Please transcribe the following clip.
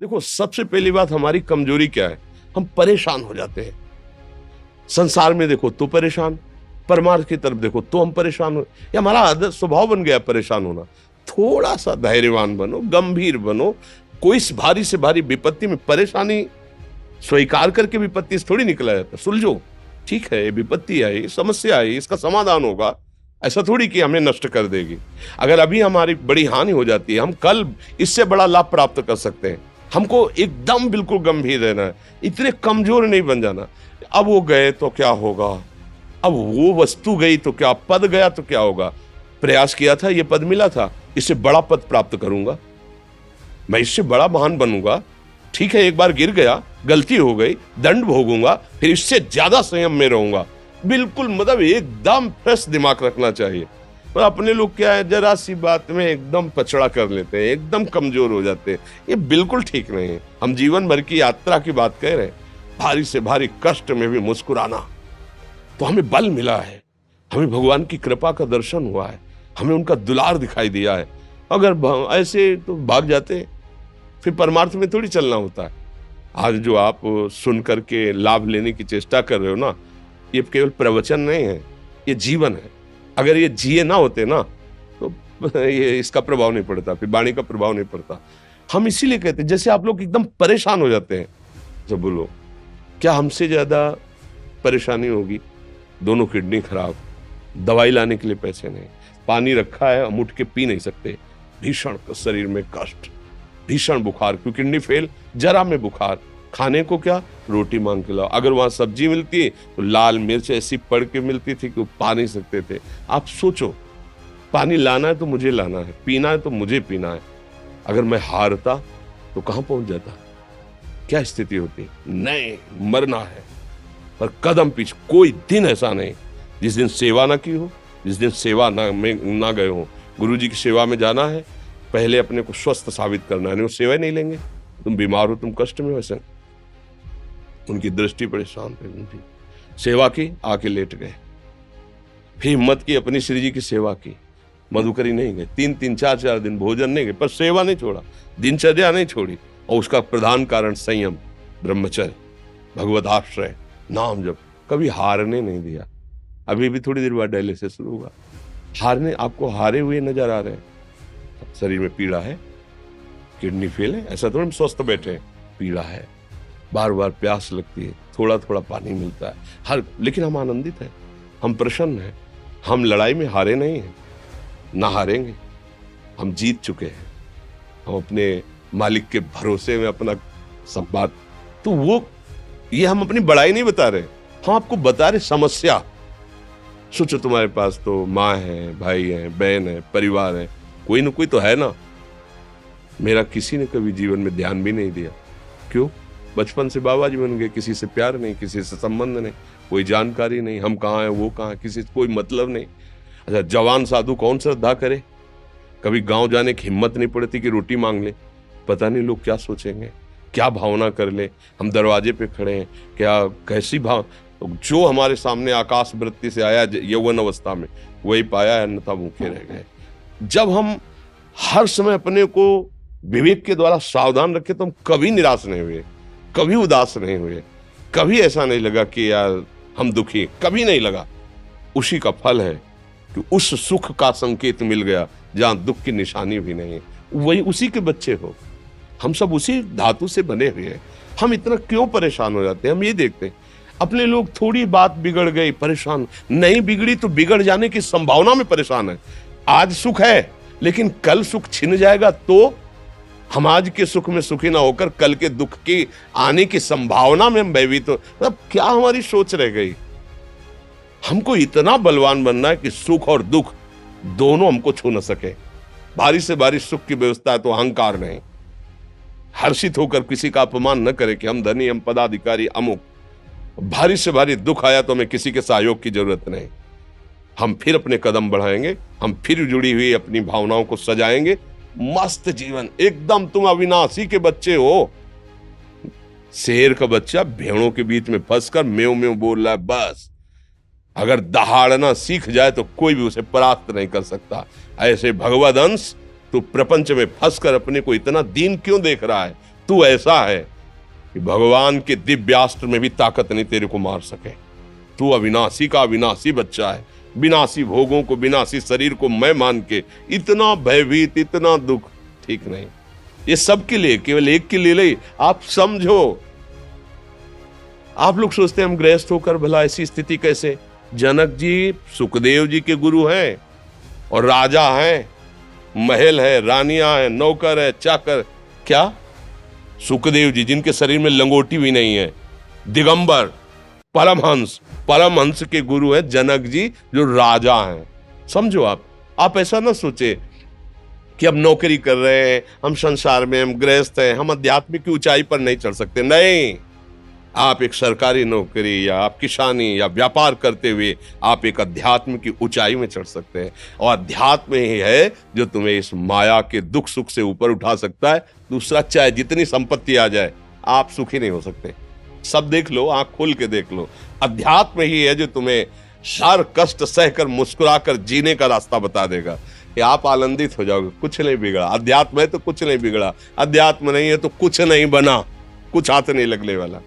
देखो, सबसे पहली बात हमारी कमजोरी क्या है? हम परेशान हो जाते हैं। संसार में देखो तो परेशान, परमार्थ की तरफ देखो तो हम परेशान हो। ये हमारा आदत स्वभाव बन गया परेशान होना। थोड़ा सा धैर्यवान बनो, गंभीर बनो। कोई इस भारी से भारी विपत्ति में परेशानी स्वीकार करके विपत्ति से थोड़ी निकला जाता। सुलझो, ठीक है, ये विपत्ति आई, समस्या आई, इसका समाधान होगा। ऐसा थोड़ी कि हमें नष्ट कर देगी। अगर अभी हमारी बड़ी हानि हो जाती है, हम कल इससे बड़ा लाभ प्राप्त कर सकते हैं। हमको एकदम बिल्कुल गंभीर रहना है, इतने कमजोर नहीं बन जाना। अब वो गए तो क्या होगा, अब वो वस्तु गई तो क्या, पद गया तो क्या होगा। प्रयास किया था, ये पद मिला था, इससे बड़ा पद प्राप्त करूंगा, मैं इससे बड़ा महान बनूंगा। ठीक है, एक बार गिर गया, गलती हो गई, दंड भोगूंगा, फिर इससे ज्यादा संयम में रहूंगा। बिल्कुल मतलब एकदम फ्रेश दिमाग रखना चाहिए। पर अपने लोग क्या है, जरा सी बात में एकदम पचड़ा कर लेते हैं, एकदम कमजोर हो जाते हैं। ये बिल्कुल ठीक नहीं है। हम जीवन भर की यात्रा की बात कह रहे हैं, भारी से भारी कष्ट में भी मुस्कुराना, तो हमें बल मिला है, हमें भगवान की कृपा का दर्शन हुआ है, हमें उनका दुलार दिखाई दिया है। अगर ऐसे तो भाग जाते, फिर परमार्थ में थोड़ी चलना होता है। आज जो आप सुन करके लाभ लेने की चेष्टा कर रहे हो ना, ये केवल प्रवचन नहीं है, ये जीवन है। अगर ये जिए ना होते ना, तो ये इसका प्रभाव नहीं पड़ता, फिर वाणी का प्रभाव नहीं पड़ता। हम इसीलिए कहते हैं, जैसे आप लोग एकदम परेशान हो जाते हैं जब बोलो, क्या हमसे ज्यादा परेशानी होगी? दोनों किडनी खराब, दवाई लाने के लिए पैसे नहीं, पानी रखा है हम उठ के पी नहीं सकते, भीषण शरीर में कष्ट, भीषण बुखार, क्योंकि किडनी फेल, जरा में बुखार, खाने को क्या, रोटी मांग के लाओ। अगर वहां सब्जी मिलती है तो लाल मिर्च ऐसी पड़ के मिलती थी कि वो पा नहीं सकते थे। आप सोचो, पानी लाना है तो मुझे लाना है, पीना है तो मुझे पीना है। अगर मैं हारता तो कहां पहुंच जाता, क्या स्थिति होती? नहीं, मरना है, पर कदम पीछे। कोई दिन ऐसा नहीं जिस दिन सेवा ना की हो, जिस दिन सेवा ना गए हो। गुरु जी की सेवा में जाना है, पहले अपने को स्वस्थ साबित करना है, नहीं वो सेवा नहीं लेंगे। तुम बीमार हो, तुम कष्ट में हो, ऐसे उनकी दृष्टि परेशान थे, उनकी सेवा की, आके लेट गए। फिर हिम्मत की, अपनी श्री जी की सेवा की, मधुकरी नहीं गए, 3-3 4-4 दिन भोजन नहीं गए, पर सेवा नहीं छोड़ा, दिनचर्या नहीं छोड़ी। और उसका प्रधान कारण संयम, ब्रह्मचर्य, भगवत आश्रय, नाम जप, कभी हारने नहीं दिया। अभी भी थोड़ी देर बाद डायलिसिस शुरू होगा, हारने, आपको हारे हुए नजर आ रहे हैं। शरीर में पीड़ा है, किडनी फेल है, ऐसा तो हम स्वस्थ बैठे हैं, पीड़ा है, बार बार प्यास लगती है, थोड़ा थोड़ा पानी मिलता है, लेकिन हम आनंदित हैं, हम प्रसन्न हैं। हम लड़ाई में हारे नहीं हैं, ना हारेंगे, हम जीत चुके हैं। हम अपने मालिक के भरोसे में अपना संवाद, तो वो ये हम अपनी बड़ाई नहीं बता रहे, हम आपको बता रहे समस्या। सोचो, तुम्हारे पास तो माँ है, भाई है, बहन है, परिवार है, कोई ना कोई तो है ना। मेरा किसी ने कभी जीवन में ध्यान भी नहीं दिया। क्यों? बचपन से बाबा जी बन गए, किसी से प्यार नहीं, किसी से संबंध नहीं, कोई जानकारी नहीं, हम कहाँ हैं, वो कहाँ है, किसी से कोई मतलब नहीं। अच्छा, जवान साधु कौन श्रद्धा करे? कभी गांव जाने की हिम्मत नहीं पड़ती कि रोटी मांग ले, पता नहीं लोग क्या सोचेंगे, क्या भावना कर ले। हम दरवाजे पे खड़े हैं, क्या कैसी भाव, जो हमारे सामने आकाश वृत्ति से आया यौवन अवस्था में, वही पाया, अन्यथा भूखे रह गए। जब हम हर समय अपने को विवेक के द्वारा सावधान रखे, तो हम कभी निराश नहीं हुए, कभी उदास नहीं हुए, कभी ऐसा नहीं लगा कि यार हम दुखी, कभी नहीं लगा। उसी का फल है कि उस सुख का संकेत मिल गया जहां दुख की निशानी भी नहीं है। वही उसी के बच्चे हो, हम सब उसी धातु से बने हुए हैं। हम इतना क्यों परेशान हो जाते हैं? हम ये देखते हैं, अपने लोग थोड़ी बात बिगड़ गई परेशान, नहीं बिगड़ी तो बिगड़ जाने की संभावना में परेशान है। आज सुख है, लेकिन कल सुख छिन जाएगा, तो हम आज के सुख में सुखी ना होकर कल के दुख की आने की संभावना में हम भयभीत हो। मतलब क्या हमारी सोच रह गई? हमको इतना बलवान बनना है कि सुख और दुख दोनों हमको छू न सके। भारी से भारी सुख की व्यवस्था है तो अहंकार नहीं, हर्षित होकर किसी का अपमान न करे कि हम धनी, हम पदाधिकारी, अमुक। भारी से भारी दुख आया तो हमें किसी के सहयोग की जरूरत नहीं, हम फिर अपने कदम बढ़ाएंगे, हम फिर जुड़ी हुई अपनी भावनाओं को सजाएंगे। मस्त जीवन, एकदम तुम अविनाशी के बच्चे हो। शेर का बच्चा भेड़ों के बीच में फंसकर म्यों म्यों बोल रहा है, बस अगर दहाड़ना सीख जाए तो कोई भी उसे परास्त नहीं कर सकता। ऐसे भगवद अंश, तू प्रपंच में फंसकर अपने को इतना दीन क्यों देख रहा है? तू ऐसा है कि भगवान के दिव्यास्त्र में भी ताकत नहीं तेरे को मार सके। तू अविनाशी का अविनाशी बच्चा है। विनाशी भोगों को, विनाशी शरीर को मैं मान के इतना भयभीत, इतना दुख ठीक नहीं। ये सबके लिए, केवल एक के लिए नहीं। आप समझो, आप लोग सोचते हैं हम गृहस्थ होकर भला ऐसी स्थिति कैसे। जनक जी सुखदेव जी के गुरु हैं और राजा हैं, महल है, रानियां हैं, नौकर है, चाकर। क्या सुखदेव जी जिनके शरीर में लंगोटी भी नहीं है, दिगंबर, परमहंस के गुरु हैं जनक जी जो राजा हैं। समझो, आप ऐसा ना सोचे कि हम नौकरी कर रहे हैं, हम संसार में, हम गृहस्थ हैं, हम आध्यात्मिक की ऊंचाई पर नहीं चढ़ सकते। नहीं, आप एक सरकारी नौकरी या आप किसानी या व्यापार करते हुए आप एक अध्यात्म की ऊंचाई में चढ़ सकते हैं। और अध्यात्म ही है जो तुम्हें इस माया के दुख सुख से ऊपर उठा सकता है। दूसरा, चाहे जितनी संपत्ति आ जाए, आप सुखी नहीं हो सकते। सब देख लो, आंख खोल के देख लो। अध्यात्म ही है जो तुम्हें हर कष्ट सहकर मुस्कुराकर जीने का रास्ता बता देगा कि आप आनंदित हो जाओगे। कुछ नहीं बिगड़ा। अध्यात्म है तो कुछ नहीं बिगड़ा, अध्यात्म नहीं है तो कुछ नहीं बना, कुछ हाथ नहीं लगने वाला।